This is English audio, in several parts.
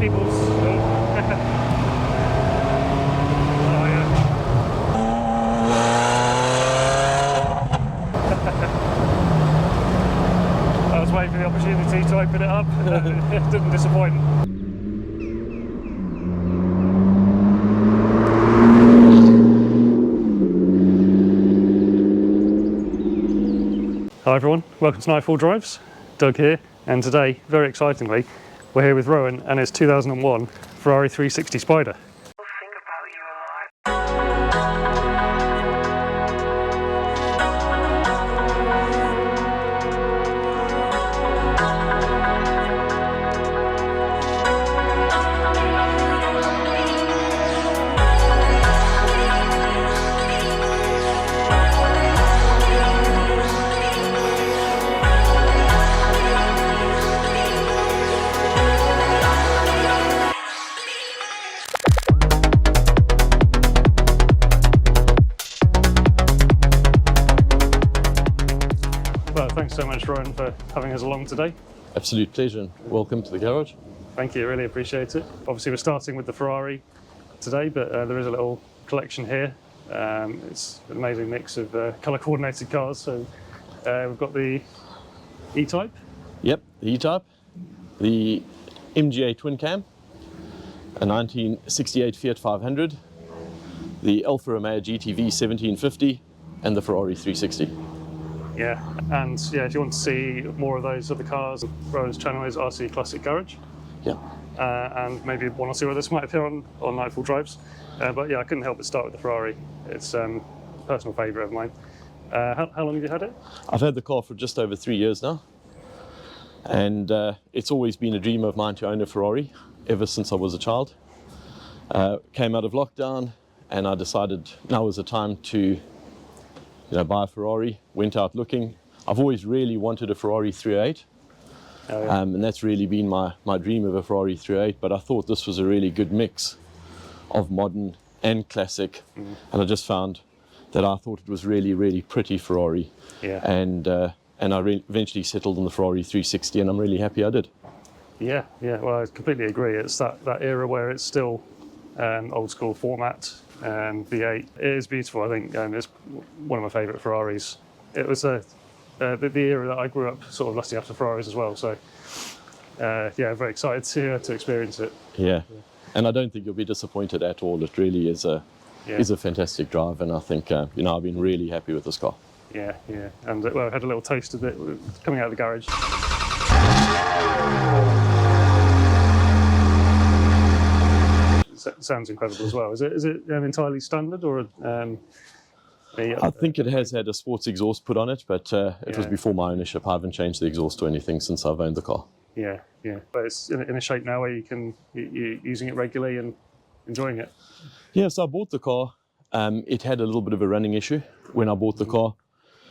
people's... Oh, yeah. I was waiting for the opportunity to open it up. It didn't disappoint. Hi everyone, welcome to Nightfall.Drives. Doug here, and today, very excitingly, we're here with Rohan and his 2001 Ferrari 360 Spider. Well, thanks so much, Rohan, for having us along today. Absolute pleasure, and welcome to the garage. Thank you, really appreciate it. Obviously, we're starting with the Ferrari today, but there is a little collection here. It's an amazing mix of colour-coordinated cars. So we've got the E-Type. Yep, the E-Type, the MGA twin cam, a 1968 Fiat 500, the Alfa Romeo GTV 1750, and the Ferrari 360. Yeah, and yeah, if you want to see more of those other cars, Rohan's channel is RC Classic Garage. Yeah. And maybe one or two others might appear on Nightfall.Drives. But yeah, I couldn't help but start with the Ferrari. It's a personal favourite of mine. How long have you had it? I've had the car for just over 3 years now. And it's always been a dream of mine to own a Ferrari, ever since I was a child. Came out of lockdown, and I decided now was the time to buy a Ferrari. Went out looking. I've always really wanted a Ferrari 308. Oh, yeah. And that's really been my dream of a Ferrari 308, but I thought this was a really good mix of modern and classic. And I just found that I thought it was really, really pretty Ferrari. Yeah. And I eventually settled on the Ferrari 360, and I'm really happy I did. Yeah, well, I completely agree. It's that era where it's still old school format, V8. It is beautiful, I think. It's one of my favourite Ferraris. It was the era that I grew up sort of lusting after Ferraris as well. So yeah, very excited to experience it. Yeah, and I don't think you'll be disappointed at all. It really is a fantastic drive, and I think I've been really happy with this car. Yeah, and well, I had a little taste of it coming out of the garage. Sounds incredible as well. Is it entirely standard, or? I think it has had a sports exhaust put on it, but it was before my ownership. I haven't changed the exhaust or anything since I've owned the car. Yeah, but it's in a shape now where you're using it regularly and enjoying it. Yeah, so I bought the car. It had a little bit of a running issue when I bought the car.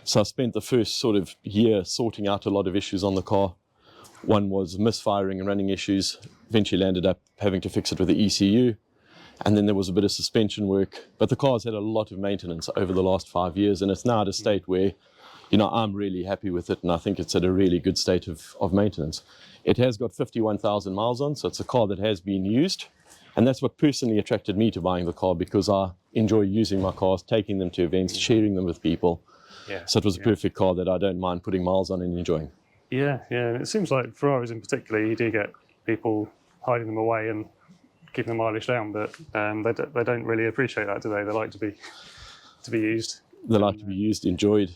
So I spent the first sort of year sorting out a lot of issues on the car. One was misfiring and running issues. Eventually ended up having to fix it with the ECU. And then there was a bit of suspension work. But the car's had a lot of maintenance over the last 5 years, and it's now at a state where, I'm really happy with it, and I think it's at a really good state of maintenance. It has got 51,000 miles on, so it's a car that has been used. And that's what personally attracted me to buying the car, because I enjoy using my cars, taking them to events, sharing them with people. Yeah. So it was a perfect car that I don't mind putting miles on and enjoying. Yeah. And it seems like Ferraris in particular, you do get people hiding them away and keeping the mileage down, but they don't really appreciate that, do they? They like to be used. They like to be used, enjoyed.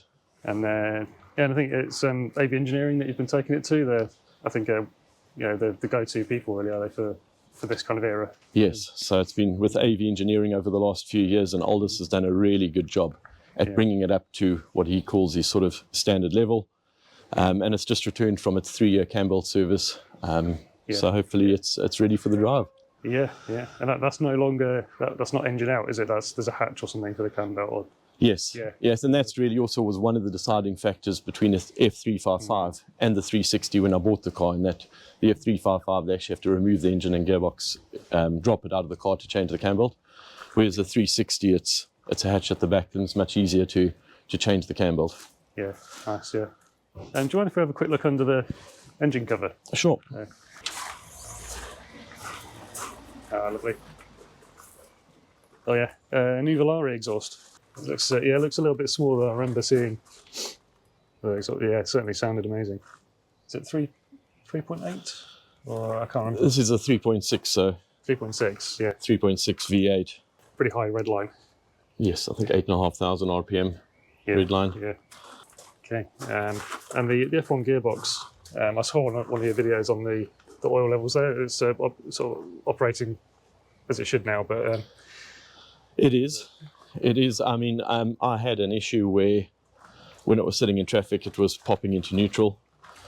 And and I think it's AV Engineering that you've been taking it to. They're, I think, the go-to people, really, are they, for this kind of era? Yes. So it's been with AV Engineering over the last few years, and Aldous has done a really good job at bringing it up to what he calls his sort of standard level. And it's just returned from its 3-year cam belt service. So hopefully it's ready for the drive. Yeah, and that's no longer, that's not engine out, is it? There's a hatch or something for the cam belt? Or... Yes, and that's really also was one of the deciding factors between the F355 and the 360 when I bought the car, in that the F355, they actually have to remove the engine and gearbox, drop it out of the car to change the cam belt, whereas the 360, it's a hatch at the back, and it's much easier to change the cam belt. Yeah, nice, yeah. And do you mind if we have a quick look under the engine cover? Sure. Ah, lovely. Oh yeah, new Ferrari exhaust. It looks it looks a little bit smaller than I remember seeing. But yeah, it certainly sounded amazing. Is it 3.8? Or I can't remember. This is a 3.6, so 3.6. Yeah, 3.6 V8. pretty high red line. Yes, I think 8,500 RPM Yeah, red line. Yeah. Okay. And the F1 gearbox. I saw one of your videos on the oil levels there. It's sort of operating as it should now, but It is. It is. I mean, I had an issue where when it was sitting in traffic, it was popping into neutral.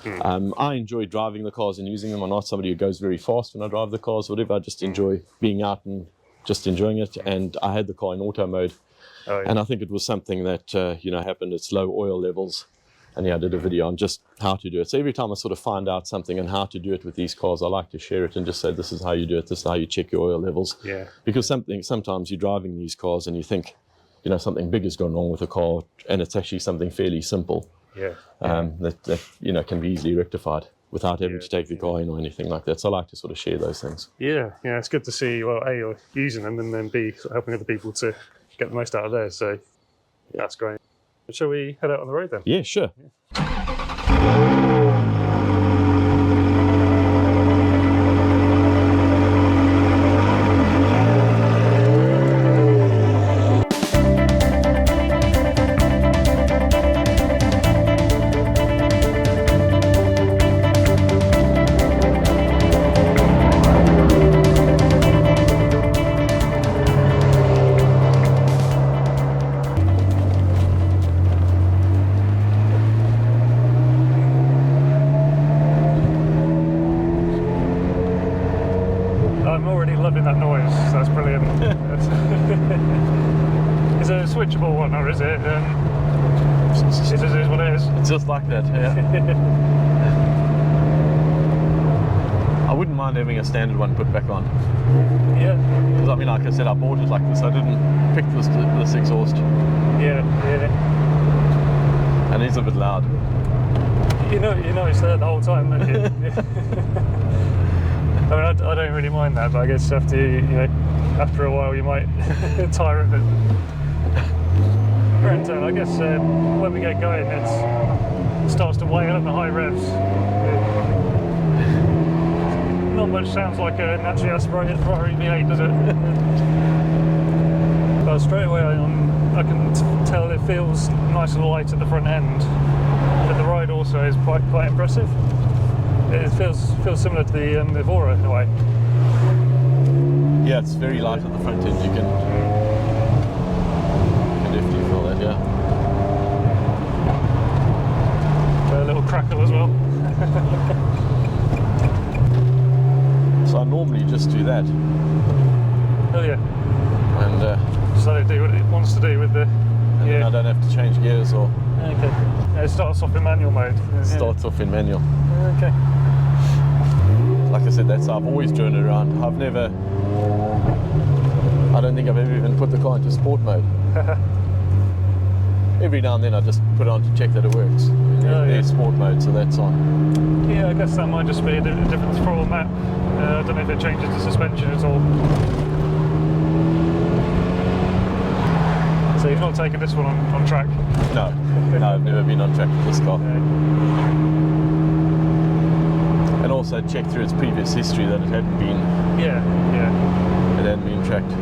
I enjoy driving the cars and using them. I'm not somebody who goes very fast when I drive the cars, whatever. I just enjoy being out and just enjoying it. And I had the car in auto mode. Oh, yeah. And I think it was something that, happened at low oil levels. And I did a video on just how to do it. So every time I sort of find out something and how to do it with these cars, I like to share it and just say, this is how you do it. This is how you check your oil levels. Yeah. Because sometimes you're driving these cars and you think, something big has gone wrong with the car, and it's actually something fairly simple. Yeah. That can be easily rectified without having to take the car in or anything like that. So I like to sort of share those things. Yeah, it's good to see, well, A, you're using them, and then B, sort of helping other people to get the most out of theirs. So that's great. Shall we head out on the road then? Yeah, sure. I'm already loving that noise. That's brilliant. Is it a switchable one, or is it? It is what it is. It's just like that, yeah. I wouldn't mind having a standard one put back on. Yeah. Because I mean, like I said, I bought it like this. I didn't pick this exhaust. Yeah. And it's a bit loud. You know it's there the whole time, don't you? I mean, I don't really mind that, but I guess after a while you might tire of it. I guess when we get going, it starts to weigh up the high revs. Not much sounds like a naturally aspirated Ferrari V8, does it? But straight away I can tell it feels nice and light at the front end, but the ride also is quite impressive. It feels similar to the Evora in a way. Yeah, it's very light at the front end. You can definitely feel that, yeah. A little crackle as well. So I normally just do that. Oh yeah. And just let it do what it wants to do with the... then I don't have to change gears or... Okay. It starts off in manual mode. Starts off in manual. Okay. Like I said, that's how I've always driven it around. I don't think I've ever even put the car into sport mode. Every now and then I just put it on to check that it works. There's sport mode, so that's on. Yeah, I guess that might just be a different throttle map. I don't know if it changes the suspension at all. So you've not taken this one on track? No, I've never been on track with this car. Okay. And also checked through its previous history that it hadn't been. Yeah. It hadn't been tracked.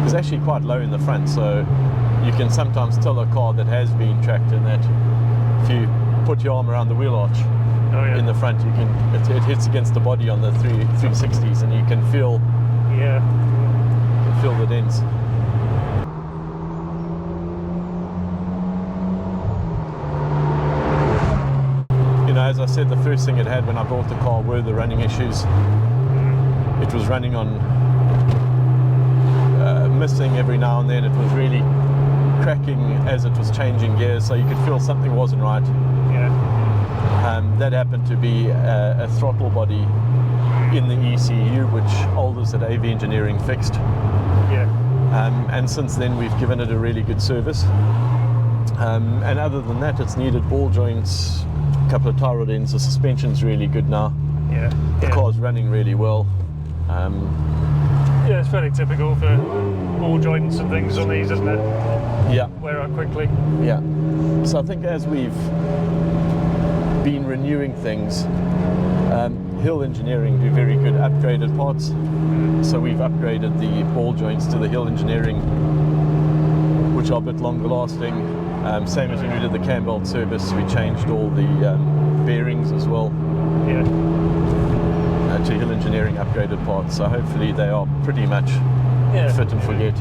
It's actually quite low in the front, so you can sometimes tell a car that has been tracked in that if you put your arm around the wheel arch in the front, you can it hits against the body on the 360s, and you can feel the dents. As I said, the first thing it had when I bought the car were the running issues. It was running on missing every now and then. It was really cracking as it was changing gears, so you could feel something wasn't right. Yeah. That happened to be a throttle body in the ECU, which Aldous at AV Engineering fixed. Yeah. And since then we've given it a really good service. And other than that, it's needed ball joints, a couple of tie rod ends. The suspension's really good now. Yeah. The car's running really well. Yeah, it's fairly typical for ball joints and things on these, isn't it? Yeah. Wear out quickly. Yeah. So I think as we've been renewing things, Hill Engineering do very good upgraded parts. So we've upgraded the ball joints to the Hill Engineering, which are a bit longer lasting. Same as when we did the cam belt service, we changed all the bearings as well. Yeah. To Hill Engineering upgraded parts. So hopefully they are pretty much fit and forget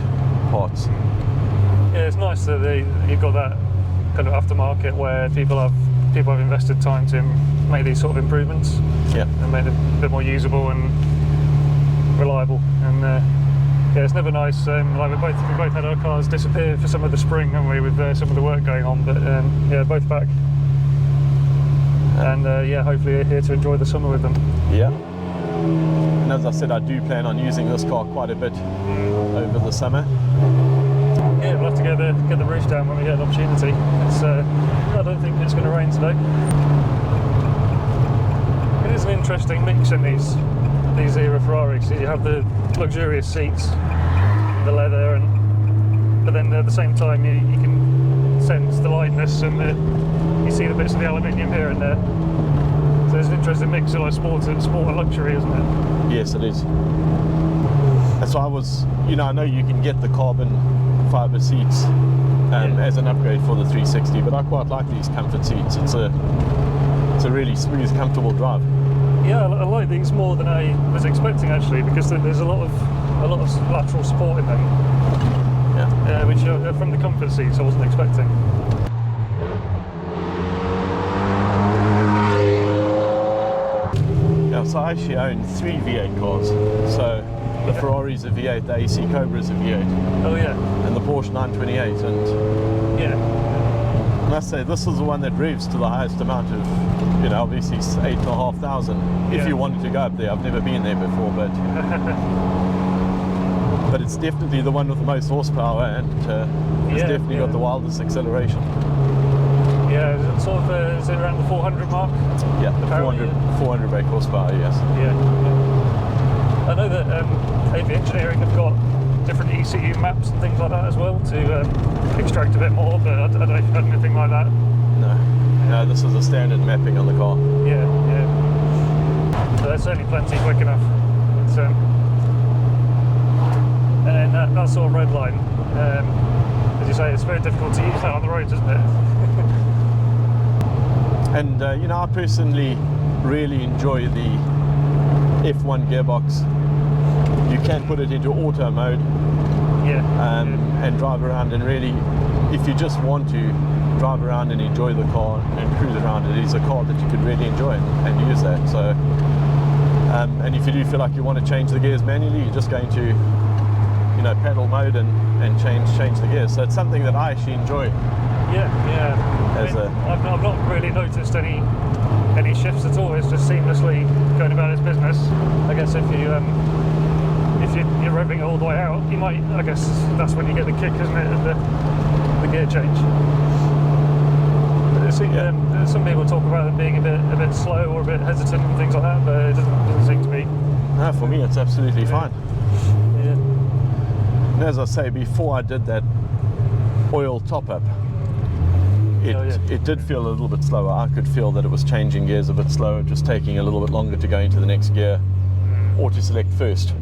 parts. Yeah, it's nice that you've got that kind of aftermarket where people have invested time to make these sort of improvements. Yeah. And made it a bit more usable and reliable. And yeah, it's never nice. Like we both had our cars disappear for some of the spring, haven't we, with some of the work going on. But yeah, both back. And yeah, hopefully you're here to enjoy the summer with them. Yeah. And as I said, I do plan on using this car quite a bit over the summer. Yeah, we'll have to get the roof down when we get an opportunity. I don't think it's going to rain today. It is an interesting mix in these era Ferraris. You have the luxurious seats, the leather, but then at the same time you can sense the lightness and you see the bits of the aluminium here and there. So there's an interesting mix of like sport and luxury, isn't it? Yes, it is. And so I know you can get the carbon fibre seats as an upgrade for the 360, but I quite like these comfort seats. It's a really smooth, comfortable drive. Yeah, I like these more than I was expecting actually, because there's a lot of lateral support in them. Yeah. Which from the comfort seats I wasn't expecting. Yeah, so I actually own 3 V8 cars. So the Ferrari's a V8, the AC Cobra's a V8. Oh yeah. And the Porsche 928, and yeah, I must say this is the one that revs to the highest amount of, obviously 8,500 if you wanted to go up there. I've never been there before, but but it's definitely the one with the most horsepower, and it's definitely got the wildest acceleration. Yeah, it's sort of is it around the 400 mark? Yeah, the 400 brake horsepower, yes. Yeah. I know that AV Engineering have got different ECU maps and things like that as well to extract a bit more, but I don't know if you've had anything like that. No, this is a standard mapping on the car. Yeah. So that's certainly plenty quick enough. And that sort of red line, as you say, it's very difficult to use that on the roads, isn't it? And I personally really enjoy the F1 gearbox. You can put it into auto mode and drive around, and really, if you just want to drive around and enjoy the car and cruise around, it is a car that you could really enjoy and use that. So, and if you do feel like you want to change the gears manually, you're just going to pedal mode and change the gears. So it's something that I actually enjoy. I've not really noticed any shifts at all. It's just seamlessly going about its business. I guess if you're revving it all the way out, you might. I guess that's when you get the kick, isn't it? The gear change. Some people talk about it being a bit slow or a bit hesitant and things like that, but it doesn't seem to be. No, for me it's absolutely fine. Yeah. And as I say, before I did that oil top-up, it did feel a little bit slower. I could feel that it was changing gears a bit slower, just taking a little bit longer to go into the next gear or to select first.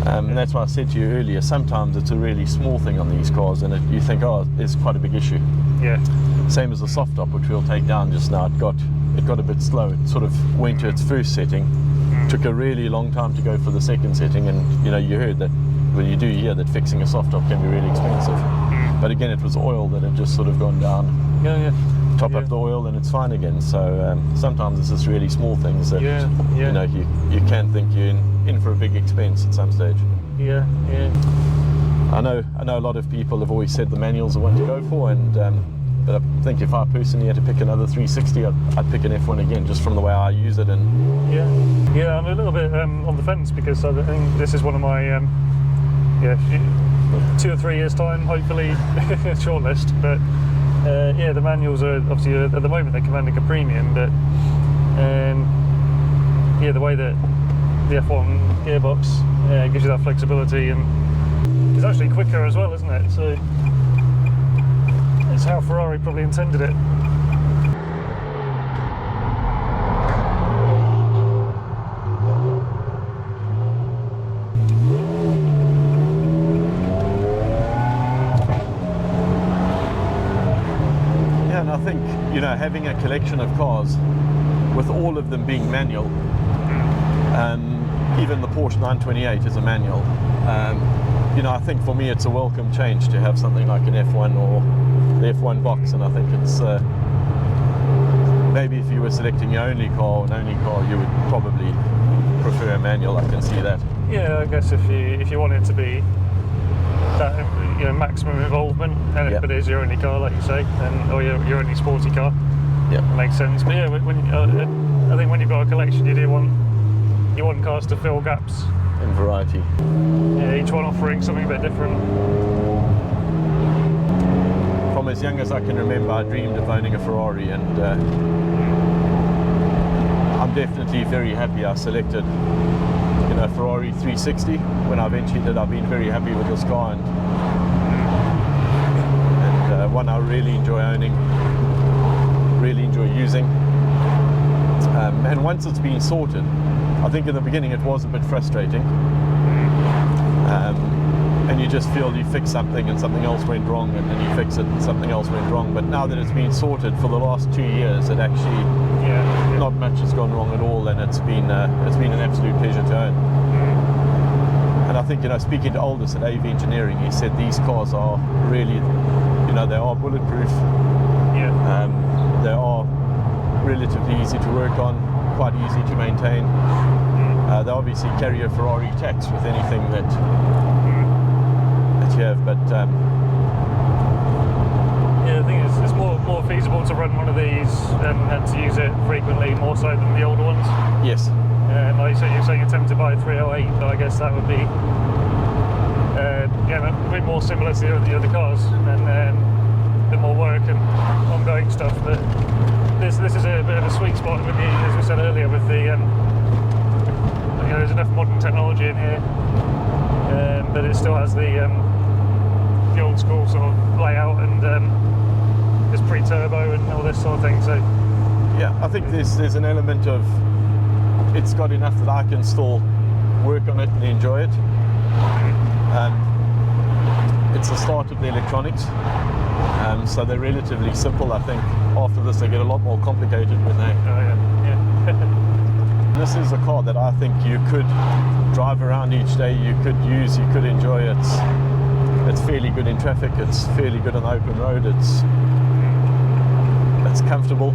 And that's why I said to you earlier, sometimes it's a really small thing on these cars and you think, oh, it's quite a big issue. Same as the soft top, which we'll take down just now. It got a bit slow. It sort of went to its first setting, took a really long time to go for the second setting, and you heard that when you do hear that fixing a soft top can be really expensive. But again, it was oil that had just sort of gone down. Top up the oil and it's fine again. So sometimes it's just really small things that you can think you're in for a big expense at some stage. I know a lot of people have always said the manuals are one to go for, and but I think if I personally had to pick another 360, I'd pick an F1 again, just from the way I use it. And I'm a little bit on the fence, because I think this is one of my 2 or 3 years time, hopefully, shortlist. But the manuals are obviously at the moment they're commanding a premium, but the way that the F1 gearbox. Yeah, it gives you that flexibility, and it's actually quicker as well, isn't it? So it's how Ferrari probably intended it. Yeah, and I think, you know, having a collection of cars with all of them being manual, even the Porsche 928 is a manual. You know, I think for me it's a welcome change to have something like an F1 or the F1 box, and I think it's maybe if you were selecting your only car, you would probably prefer a manual. I can see that. Yeah, I guess if you want it to be that, you know, maximum involvement, and Yep. but it is your only car, like you say, or your only sporty car, Yeah, makes sense. But yeah, I think when you've got a collection, you want cars to fill gaps. in variety. Yeah, each one offering something a bit different. From as young as I can remember, I dreamed of owning a Ferrari, and I'm definitely very happy I selected, you know, Ferrari 360 when I eventually did. I've been very happy with this car, and one I really enjoy owning, really enjoy using. And once it's been sorted, I think in the beginning it was a bit frustrating, and you just feel you fix something and something else went wrong, and then you fix it and something else went wrong. But now that it's been sorted for the last 2 years, it actually not much has gone wrong at all, and it's been an absolute pleasure to own. And I think, you know, speaking to Aldous at AV Engineering, he said these cars are really, you know, they are bulletproof. Yeah. They are relatively easy to work on, quite easy to maintain. They obviously carry a Ferrari tax with anything that you have, but yeah, I think it's more feasible to run one of these and to use it frequently, more so than the older ones. yes, Like you said, you're saying attempted by 308, but I guess that would be a bit more similar to the other cars, and a bit more work and ongoing stuff. But this is a bit of a sweet spot with the, as we said earlier, with the you know, there's enough modern technology in here, but it still has the old school sort of layout, and it's pre-turbo and all this sort of thing. So yeah, I think there's an element of it's got enough that I can still work on it and enjoy it. It's the start of the electronics, so they're relatively simple. I think after this they get a lot more complicated when they. This is a car that I think you could drive around each day, you could use, you could enjoy it. It's fairly good in traffic, it's fairly good on the open road, it's comfortable.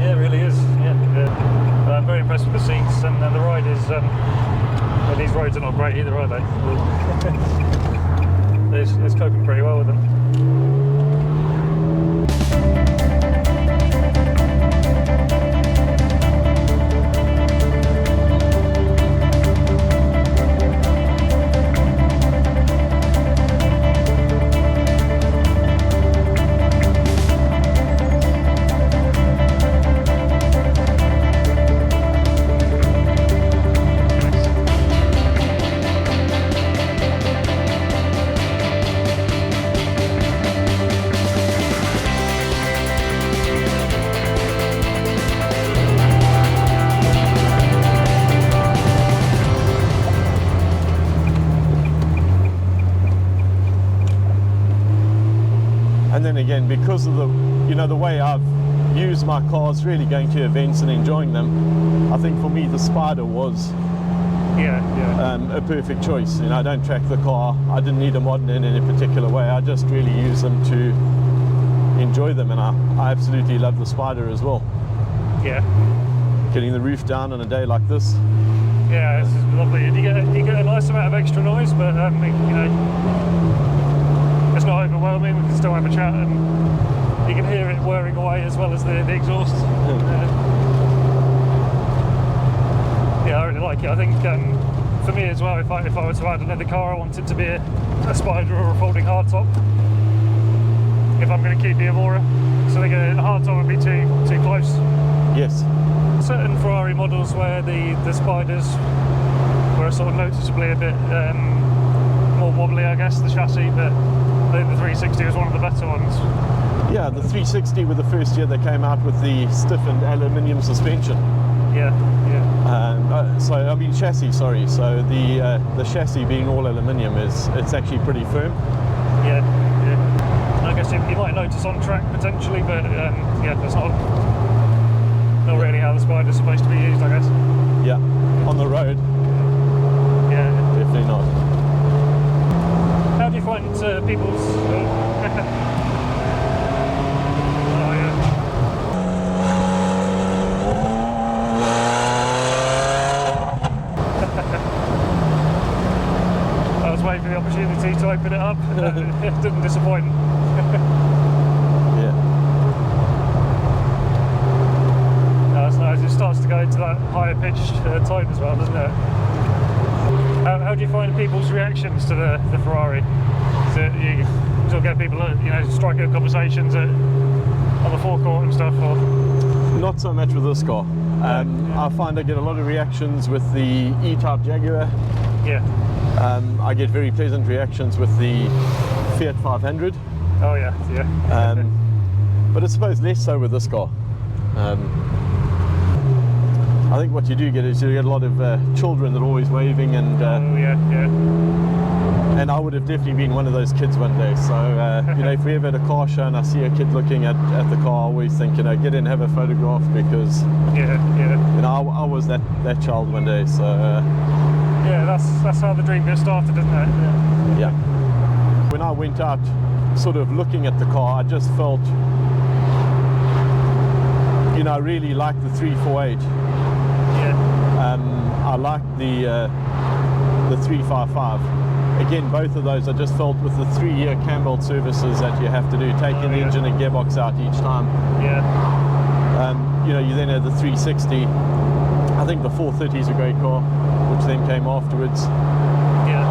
Yeah, it really is. Yeah. I'm very impressed with the seats, and the ride is. Well, these roads are not great either, are they? It's coping pretty well with them. And then again, because of the, you know, the way I've used my cars, really going to events and enjoying them, I think for me the Spider was a perfect choice. You know, I don't track the car, I didn't need a modern in any particular way, I just really use them to enjoy them, and I absolutely love the Spider as well. Yeah. Getting the roof down on a day like this. Yeah, it's lovely. And you get a nice amount of extra noise, but you know, it's not overwhelming. We can still have a chat, and you can hear it whirring away as well as the exhaust. Yeah, I really like it. I think for me as well, if I were to add another car, I want it to be a Spider or a folding hardtop. If I'm going to keep the Evora, so I think a hardtop would be too close. Yes. certain Ferrari models where the spiders were sort of noticeably a bit more wobbly, I guess, the chassis, but I think the 360 was one of the better ones. Yeah, the 360 with the first year they came out with the stiffened aluminium suspension. Yeah, yeah. So I mean chassis, sorry. So the chassis being all aluminium it's actually pretty firm. Yeah, yeah. I guess you might notice on track potentially, but yeah, that's not really how the spider's supposed to be used, I guess. Yeah, on the road. Yeah, definitely not. How do you find people's? Oh yeah. I was waiting for the opportunity to open it up. It didn't disappoint. Yeah. That's nice. It starts to go into that higher pitched tone as well, doesn't it? How do you find people's reactions to the Ferrari? You still get people, striking up conversations on the forecourt and stuff, or? Not so much with this car. I find I get a lot of reactions with the E-Type Jaguar. Yeah. I get very pleasant reactions with the Fiat 500. Oh yeah, yeah. But I suppose less so with this car. I think what you do get is you get a lot of children that are always waving, and oh yeah, yeah. And I would have definitely been one of those kids one day. So if we ever at a car show and I see a kid looking at the car, I always think, get in and have a photograph, because I was that child one day. So yeah, that's how the dream gets started, isn't it? Yeah. When I went out, sort of looking at the car, I just felt, I really liked the 348. I liked the 355. Again, both of those I just felt with the 3-year cam belt services that you have to do, taking the engine and gearbox out each time. Yeah. You then had the 360. I think the 430 is a great car, which then came afterwards. Yeah.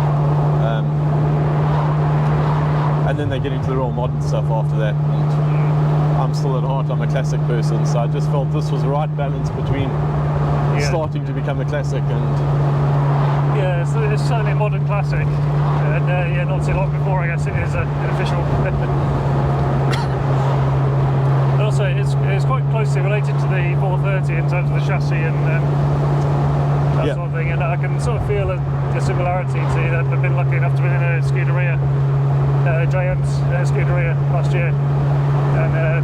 And then they get into the real modern stuff after that. And I'm still at heart, I'm a classic person, so I just felt this was the right balance between starting to become a classic and... Yeah, it's certainly a modern classic, and not too long before, I guess, it is an official. And also, it's quite closely related to the 430 in terms of the chassis and that sort of thing, and I can sort of feel a similarity to that. I've been lucky enough to be in a Scuderia, JM's Scuderia last year, and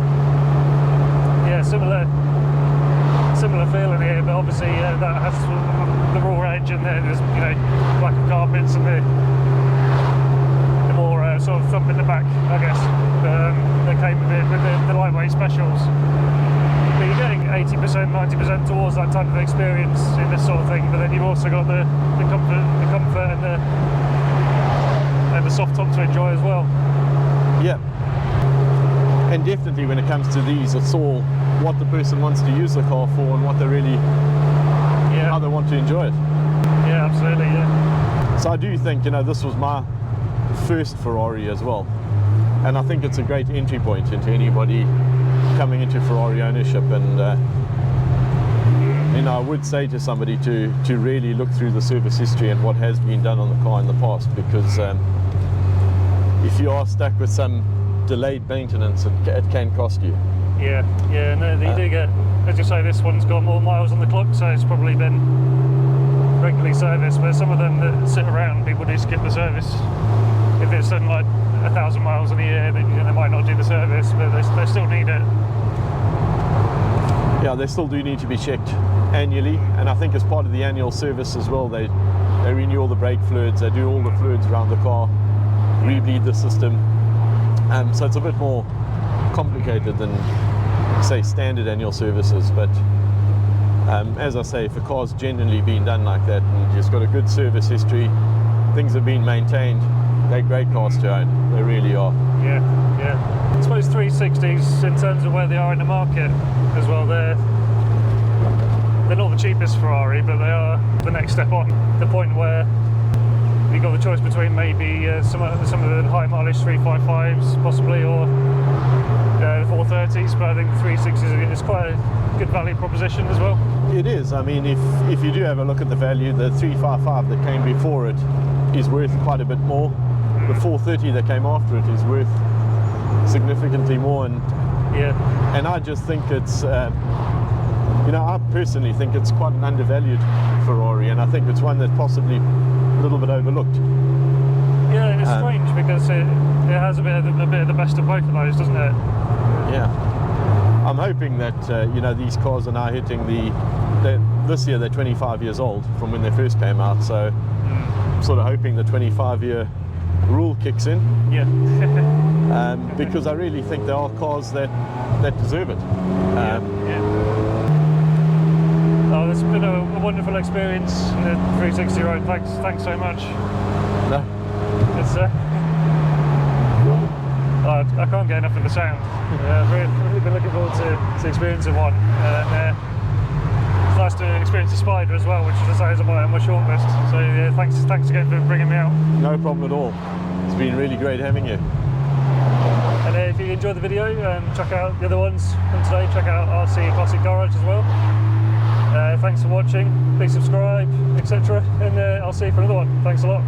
similar feeling here, but obviously that has the raw edge, and there's black carpets and the more sort of thump in the back, I guess. They came with the lightweight specials. But you're getting 80%, 90% towards that type of experience in this sort of thing. But then you've also got the comfort and the soft top to enjoy as well. Yeah. And definitely when it comes to these, it's all what the person wants to use the car for and what they really, how they want to enjoy it. Yeah, absolutely, yeah. So I do think, this was my first Ferrari as well. And I think it's a great entry point into anybody coming into Ferrari ownership. And, I would say to somebody to really look through the service history and what has been done on the car in the past, because if you are stuck with some delayed maintenance, it can cost you. Yeah, no, you do get, as you say, this one's got more miles on the clock, so it's probably been regularly serviced, but some of them that sit around, people do skip the service. If it's something like 1,000 miles in a year, then they might not do the service, but they still need it. Yeah, they still do need to be checked annually, and I think as part of the annual service as well, they renew all the brake fluids, they do all the fluids around the car, rebleed the system. So it's a bit more complicated than, say, standard annual services, but as I say, if a car's genuinely been done like that and just got a good service history, things have been maintained, they're great cars to own. They really are. Yeah. I suppose 360s, in terms of where they are in the market as well, they're not the cheapest Ferrari, but they are the next step on. The point where you've got the choice between maybe some of the high mileage 355s possibly, or the 430s, but I think the 360s is quite good value proposition as well. It is. I mean, if you do have a look at the value, the 355 that came before it is worth quite a bit more. The 430 that came after it is worth significantly more, and I just think it's you know, I personally think it's quite an undervalued Ferrari, and I think it's one that possibly a little bit overlooked. Yeah, and it's strange because it has a bit of the best of both of those, doesn't it? Yeah. I'm hoping that you know, these cars are now hitting this year they're 25 years old from when they first came out, so I'm sort of hoping the 25-year rule kicks in. Yeah. Because I really think there are cars that deserve it. Oh, it's been a wonderful experience in the 360 ride. Thanks so much. No. It's I can't get enough of the sound. I've really been looking forward to experiencing one. And it's nice to experience the Spider as well, which is on my shortlist. So yeah, thanks again for bringing me out. No problem at all. It's been really great having you. And if you enjoyed the video, check out the other ones from today. Check out RC Classic Garage as well. Thanks for watching. Please subscribe, etc. And I'll see you for another one. Thanks a lot.